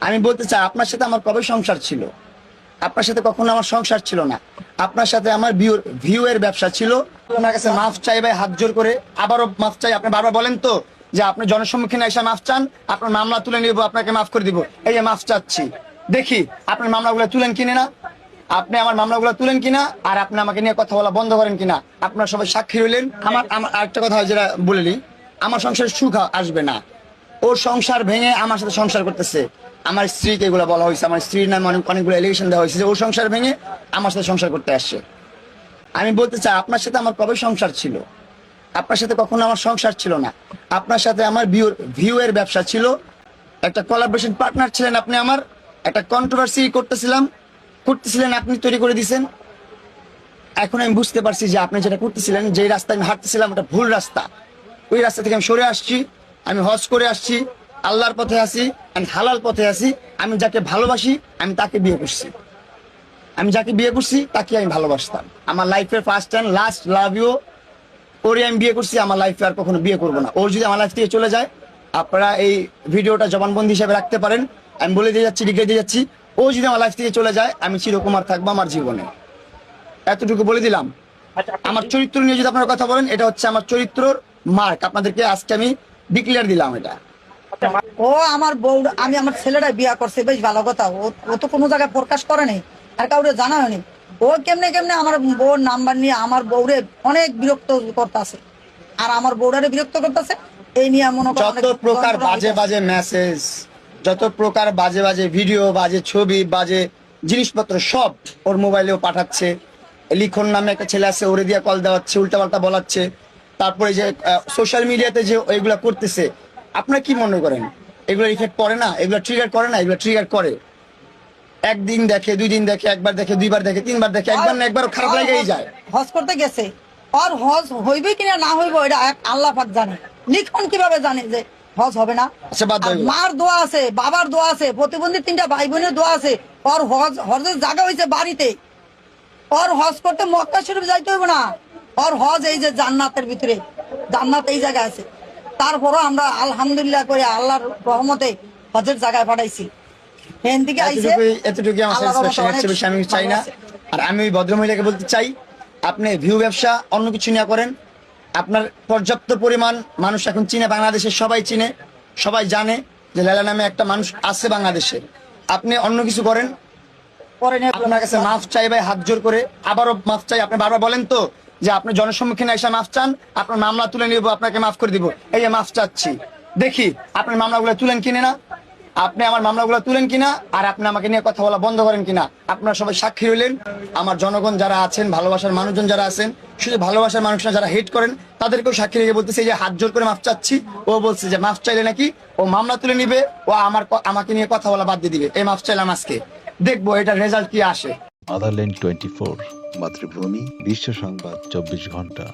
আমি বলতে চাই, আপনার সাথে আমার কবে সংসার ছিল? আপনার সাথে কখনো আমার সংসার ছিল না। আপনার সাথে আমার ভিউ এর ব্যবসা ছিল। আপনার কাছে মাফ চাই ভাই, হাত জোর করে আবারও মাফ চাই। আপনি বারবার বলেন তো যে আপনি জনসম্মুখীনে এসে মাফ চান, আপনার মামলা তুলে নিব, আপনাকে মাফ করে দিব। এই যে মাফ চাচ্ছি, দেখি আপনার মামলাগুলো তুলেন কিনে না। আপনি আমার মামলাগুলো তুলেন কিনা, আর আপনি আমাকে নিয়ে কথা বলা বন্ধ করেন কিনা। আপনারা সবাই সাক্ষী রইলেন। আমার আরেকটা কথা যেটা বলিনি, আমার সংসারে সুখ আসবে না। ওর সংসার ভেঙে আমার সাথে সংসার করতেছে। আমার স্ত্রীকে এগুলো বলা হয়েছে, আমার স্ত্রীর নামে অনেকগুলো এলিগেশন দেওয়া হয়েছে যে ওর সংসার ভেঙে আমার সাথে সংসার করতে আসছে। আমি বলতে চাই, আপনার সাথে আমার কবে সংসার ছিল? আপনার সাথে কখনো আমার সংসার ছিল না। আপনার সাথে আমার ভিউ এর ব্যবসা ছিল। একটা কোলাবোরেশন পার্টনার ছিলেন আপনি। আমার একটা কন্ট্রোভার্সি করতেছিলেন, আপনি তৈরি করে দিয়েছেন। এখন আমি বুঝতে পারছি যে আপনি যেটা করতেছিলেন, যে রাস্তা আমি হাঁটতেছিলাম ওটা ভুল রাস্তা। ওই রাস্তা থেকে আমি সরে আসছি। আমি হজ করে আসছি, আল্লাহর পথে আছি, আমি হালাল পথে আছি। আমি যাকে ভালোবাসি আমি তাকে বিয়ে করছি। আমি যাকে বিয়ে করছি তাকে আমি ভালোবাসতাম। আমার লাইফের first and last love you. ওরে আমি বিয়ে করছি, আমার লাইফে আর কখনো বিয়ে করবো না। ওর যদি আমার লাইফ থেকে চলে যায়, আপনারা এই ভিডিওটা জবানবন্দি হিসেবে রাখতে পারেন। আমি বলে দিয়ে যাচ্ছি, লিখে দিয়ে যাচ্ছি, ও যদি আমার লাইফ থেকে চলে যায়, আমি চিরকুমার থাকবো আমার জীবনে। এতটুকু বলে দিলাম। আমার চরিত্র নিয়ে যদি আপনারা কথা বলেন, এটা হচ্ছে আমার চরিত্রর মার্ক। আপনাদেরকে আজকে আমি ডিক্লেয়ার দিলাম এটা। ও আমার বউ, আমি আমার ছেলেটা বিয়া করছে, বেশ ভালো কথা। ও তো কোনো জায়গায় প্রকাশ করে নাই, আর কাউরে জানা হয়নি। ও কেমনে কেমনে আমার বউর নাম্বার নিয়ে আমার বউরে অনেক বিরক্ত করতেছে, আর আমার বউরারে বিরক্ত করতেছে। এই নিয়ে মনে করেন যত প্রকার বাজে বাজে মেসেজ, যত প্রকার বাজে বাজে ভিডিও, বাজে ছবি, বাজে জিনিসপত্র সব ওর মোবাইলেও পাঠাচ্ছে। লিখন নামে একটা ছেলে আছে, ওরে দিয়ে কল দেওয়াচ্ছে, উল্টাপাল্টা বলাচ্ছে। তারপরে যে সোশ্যাল মিডিয়াতে যে এগুলা করতেছে, আপনারা কি মনে করেন এগুলো ইফেক্ট পড়ে না? এগুলো ট্রিগার করে না? এগুলো ট্রিগার করে। একদিন দেখে, 2 দিন দেখে, একবার দেখে, 2বার দেখে, 3বার দেখে, একবার না একবার খারাপ লাগেই যায়। হজ করতে গেছে, আর হজ হইবে কিনা না হইব এটা আল্লাহ পাক জানে। লিখন কিভাবে জানে যে হজ হবে না? আচ্ছা, বাদ দাও। মার দোয়া আছে, বাবার দোয়া আছে, প্রতিবন্ধী 3টা ভাই বোনের দোয়া আছে। ওর হজের জায়গা হয়েছে বাড়িতে। ওর হজ করতে মক্কা শরীফ যাইতে হইব না। ওর হজ এই যে জান্নাতের ভিতরে, জান্নাত এই জায়গায় আছে। তারপরও আমরা আলহামদুলিল্লাহ করে আল্লাহর রহমতে হজের জায়গায় পাঠাইছি। এতটুকু আমার স্যাটিসফ্যাকশন, এর চেয়ে বেশি আমি চাই না। আর আমি ওই ভদ্রমহিলাকে বলতে চাই, আপনি ভিউ ব্যবসা অন্য কিছু নিয়ে করেন। আপনার পর্যাপ্ত পরিমাণ মানুষ এখন চিনে, বাংলাদেশের সবাই চিনে, সবাই জানে যে লায়লা নামে একটা মানুষ আছে বাংলাদেশে। আপনি অন্য কিছু করেন। আপনার কাছে মাফ চাই ভাই, হাত জোর করে আবারও মাফ চাই। আপনি বারবার বলেন তো যে আপনি জনসম্মুখীনে এসে মাফ চান, আপনার মামলা তুলে নিব, আপনাকে মাফ করে দিব। এই যে মাফ চাচ্ছি, দেখি আপনার মামলাগুলো তুলেন কিনে না। আপনি আমার মামলাগুলো তুলেন কিনা, আর আপনি আমাকে নিয়ে কথা বলা বন্ধ করেন কিনা। আপনারা সবাই সাক্ষী রইলেন। আমার জনগণ যারা আছেন, ভালোবাসার মানুষজন যারা আছেন, শুধু ভালোবাসার মানুষরা যারা হেট করেন, তাদেরকেও সাক্ষী রেখে বলতেছে যে হাত জোর করে মাফ চাচ্ছি। ও বলছে যে মাফ চাইলে নাকি ও মামলা তুলে নিবে, ও আমাকে নিয়ে কথা বলা বাদ দিয়ে দিবে। এই মাফ চাইলাম আজকে, দেখবো এটার রেজাল্ট কি আসে। আদারল্যান্ড 24, মাতৃভূমি, বিশ্ব সংবাদ 24 ঘন্টা।